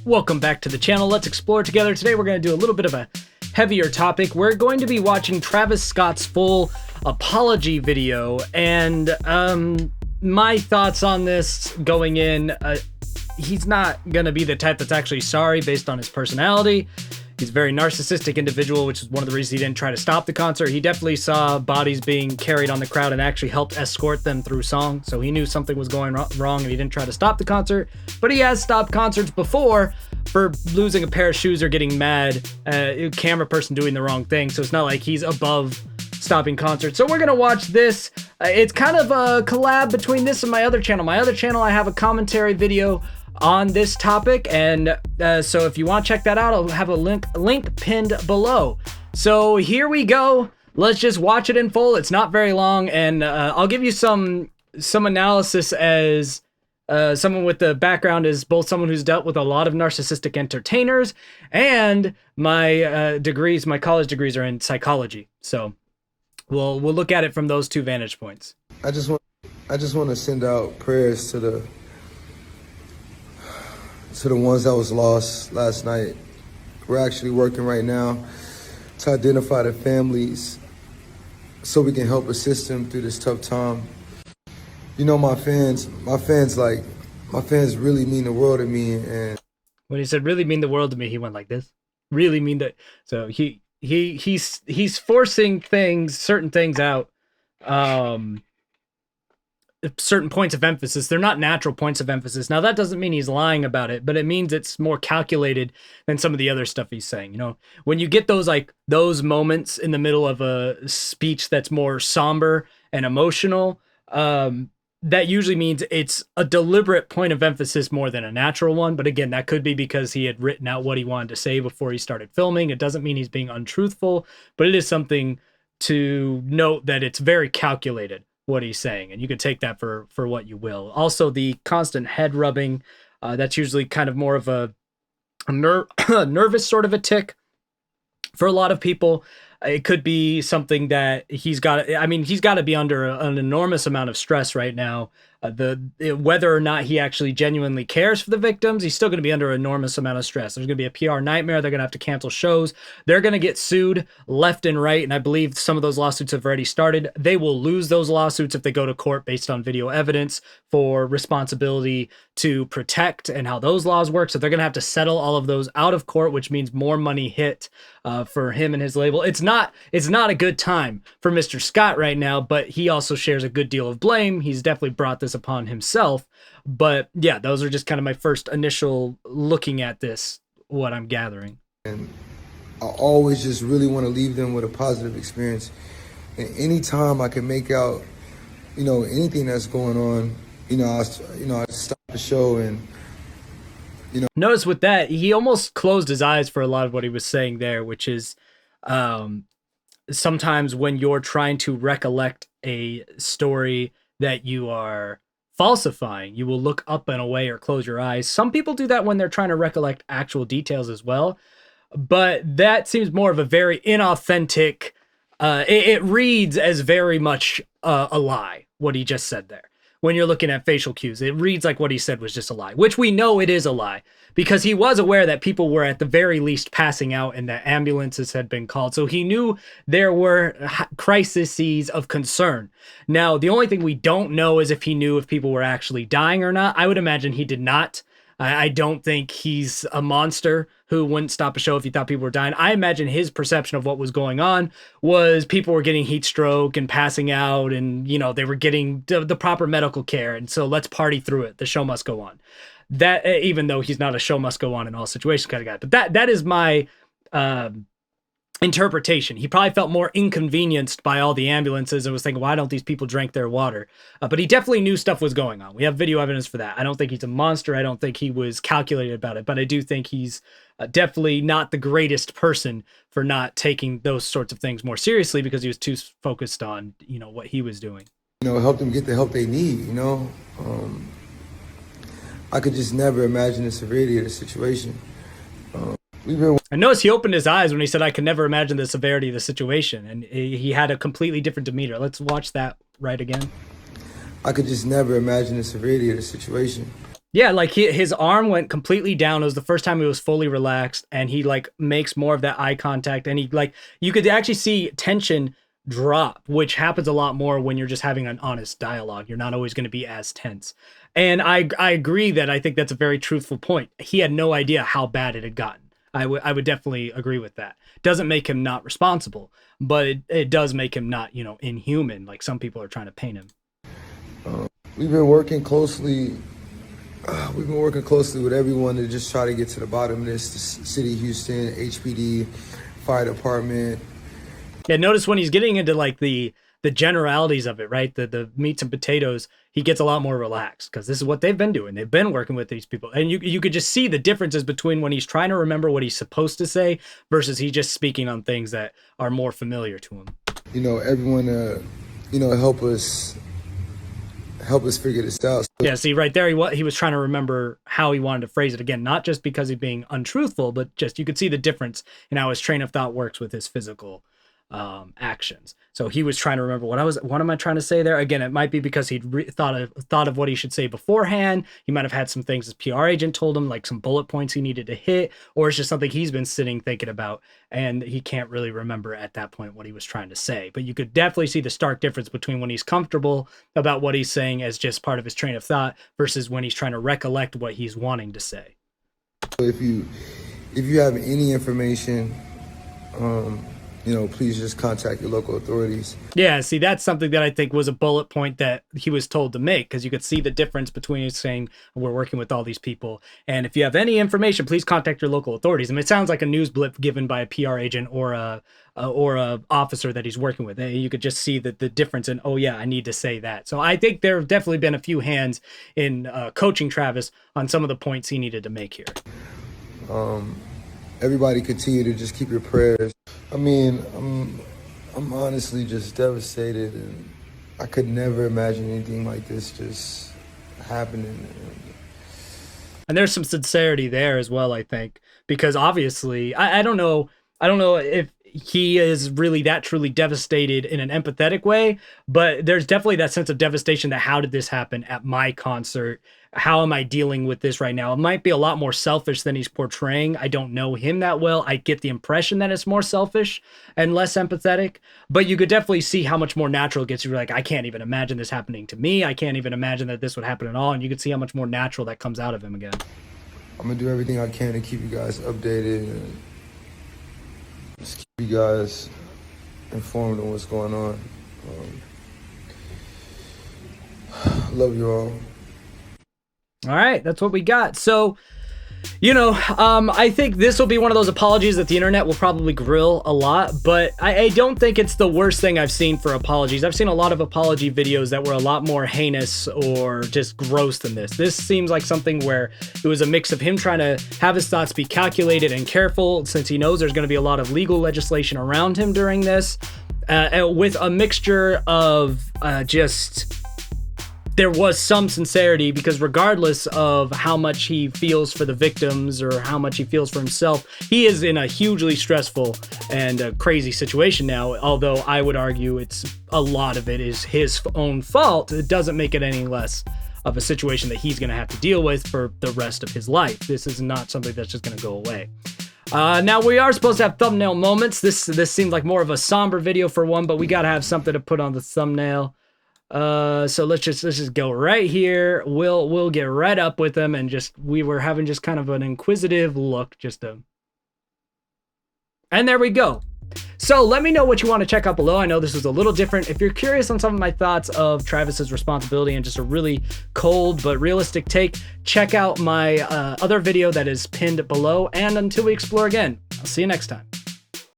Welcome back to the channel. Let's explore together. Today we're going to do a little bit of a heavier topic. We're going to be watching Travis Scott's full apology video, and my thoughts on this going in, he's not going to be the type that's actually sorry based on his personality. He's a very narcissistic individual, which is one of the reasons he didn't try to stop the concert. He definitely saw bodies being carried on the crowd and actually helped escort them through song. So he knew something was going wrong and he didn't try to stop the concert. But he has stopped concerts before for losing a pair of shoes or getting mad, camera person doing the wrong thing. So it's not like he's above stopping concerts. So we're going to watch this. It's kind of a collab between this and my other channel. My other channel, I have a commentary video on this topic, and so if you want to check that out, I'll have a link pinned below. So here we go. Let's just watch it in full. It's not very long, and I'll give you some analysis as someone with the background is both someone who's dealt with a lot of narcissistic entertainers, and my my college degrees are in psychology. So we'll look at it from those two vantage points. I just want to send out prayers to the ones that was lost last night. We're actually working right now to identify the families so we can help assist them through this tough time. You know, my fans really mean the world to me. And when he said really mean the world to me, he went like this. Really mean that. So he's forcing certain things out. Certain points of emphasis. They're not natural points of emphasis. Now that doesn't mean he's lying about it, but it means it's more calculated than some of the other stuff he's saying. You know, when you get those moments in the middle of a speech that's more somber and emotional, that usually means it's a deliberate point of emphasis more than a natural one. But again, that could be because he had written out what he wanted to say before he started filming. It doesn't mean he's being untruthful, but it is something to note that it's very calculated what he's saying, and you could take that for what you will. Also, the constant head rubbing, that's usually kind of more of a nervous sort of a tick for a lot of people. It could be something that he's got to be under an enormous amount of stress right now. Whether or not he actually genuinely cares for the victims, he's still going to be under an enormous amount of stress. There's going to be a PR nightmare. They're going to have to cancel shows. They're going to get sued left and right, and I believe some of those lawsuits have already started. They will lose those lawsuits if they go to court based on video evidence for responsibility to protect and how those laws work. So they're going to have to settle all of those out of court, which means more money hit for him and his label. It's not a good time for Mr. Scott right now, but he also shares a good deal of blame. He's definitely brought this upon himself. But yeah, those are just kind of my first initial looking at this, what I'm gathering. And I always just really want to leave them with a positive experience. And anytime I can make out, anything that's going on, I stop the show and, Notice with that, he almost closed his eyes for a lot of what he was saying there, which is sometimes when you're trying to recollect a story that you are falsifying, you will look up and away or close your eyes. Some people do that when they're trying to recollect actual details as well, but that seems more of a very inauthentic, it reads as very much a lie, what he just said there. When you're looking at facial cues, it reads like what he said was just a lie, which we know it is a lie because he was aware that people were at the very least passing out and that ambulances had been called. So he knew there were crises of concern. Now, the only thing we don't know is if he knew if people were actually dying or not. I would imagine he did not. I don't think he's a monster who wouldn't stop a show if he thought people were dying. I imagine his perception of what was going on was people were getting heat stroke and passing out and, they were getting the proper medical care. And so let's party through it. The show must go on. That, even though he's not a show must go on in all situations kind of guy. But that is my interpretation. He probably felt more inconvenienced by all the ambulances and was thinking, why don't these people drink their water? But he definitely knew stuff was going on. We have video evidence for that. I don't think he's a monster. I don't think he was calculated about it, but I do think he's definitely not the greatest person for not taking those sorts of things more seriously because he was too focused on, what he was doing. Help them get the help they need, I could just never imagine the severity of the situation. I noticed he opened his eyes when he said, I could never imagine the severity of the situation. And he had a completely different demeanor. Let's watch that right again. I could just never imagine the severity of the situation. Yeah, like his arm went completely down. It was the first time he was fully relaxed, and he like makes more of that eye contact, and he like you could actually see tension drop, which happens a lot more when you're just having an honest dialogue. You're not always going to be as tense. And I agree that I think that's a very truthful point. He had no idea how bad it had gotten. I would definitely agree with that. Doesn't make him not responsible, but it does make him not, inhuman like some people are trying to paint him. We've been working closely. We've been working closely with everyone to just try to get to the bottom of this. The City of Houston, HPD, Fire Department. Yeah, notice when he's getting into like the generalities of it, right? The meats and potatoes, he gets a lot more relaxed because this is what they've been doing. They've been working with these people. And you could just see the differences between when he's trying to remember what he's supposed to say versus he's just speaking on things that are more familiar to him. Everyone, help us figure this out. Yeah, see right there, he was trying to remember how he wanted to phrase it again, not just because he's being untruthful, but just you could see the difference in how his train of thought works with his physical actions. So he was trying to remember what am I trying to say there? Again, it might be because he'd thought of what he should say beforehand. He might have had some things his PR agent told him, like some bullet points he needed to hit, or it's just something he's been sitting thinking about and he can't really remember at that point what he was trying to say. But you could definitely see the stark difference between when he's comfortable about what he's saying as just part of his train of thought versus when he's trying to recollect what he's wanting to say. If you have any information, please just contact your local authorities. Yeah, see, that's something that I think was a bullet point that he was told to make, because you could see the difference between saying we're working with all these people, and if you have any information, please contact your local authorities. I mean, it sounds like a news blip given by a PR agent or a officer that he's working with. You could just see the difference in, oh yeah, I need to say that. So I think there have definitely been a few hands in coaching Travis on some of the points he needed to make here. Everybody continue to just keep your prayers. I mean, I'm honestly just devastated, and I could never imagine anything like this just happening. And there's some sincerity there as well, I think, because obviously, I don't know if he is really that truly devastated in an empathetic way, but there's definitely that sense of devastation that how did this happen at my concert? How am I dealing with this right now? It might be a lot more selfish than he's portraying. I don't know him that well. I get the impression that it's more selfish and less empathetic, but you could definitely see how much more natural it gets. You're like, I can't even imagine this happening to me. I can't even imagine that this would happen at all. And you could see how much more natural that comes out of him again. I'm gonna do everything I can to keep you guys updated and just keep you guys informed on what's going on. Love you all. All right, that's what we got. So, I think this will be one of those apologies that the internet will probably grill a lot, but I don't think it's the worst thing I've seen for apologies. I've seen a lot of apology videos that were a lot more heinous or just gross than this. This seems like something where it was a mix of him trying to have his thoughts be calculated and careful, since he knows there's going to be a lot of legal legislation around him during this, with a mixture of there was some sincerity, because regardless of how much he feels for the victims or how much he feels for himself, he is in a hugely stressful and crazy situation now. Although I would argue a lot of it is his own fault. It doesn't make it any less of a situation that he's going to have to deal with for the rest of his life. This is not something that's just going to go away. Now we are supposed to have thumbnail moments. This seemed like more of a somber video for one, but we got to have something to put on the thumbnail. So let's just go right here. We'll get right up with them, and we were having just kind of an inquisitive look, and there we go. So let me know what you want to check out below. I know this was a little different. If you're curious on some of my thoughts of Travis's responsibility and just a really cold but realistic take, check out my other video that is pinned below. And until we explore again, I'll see you next time.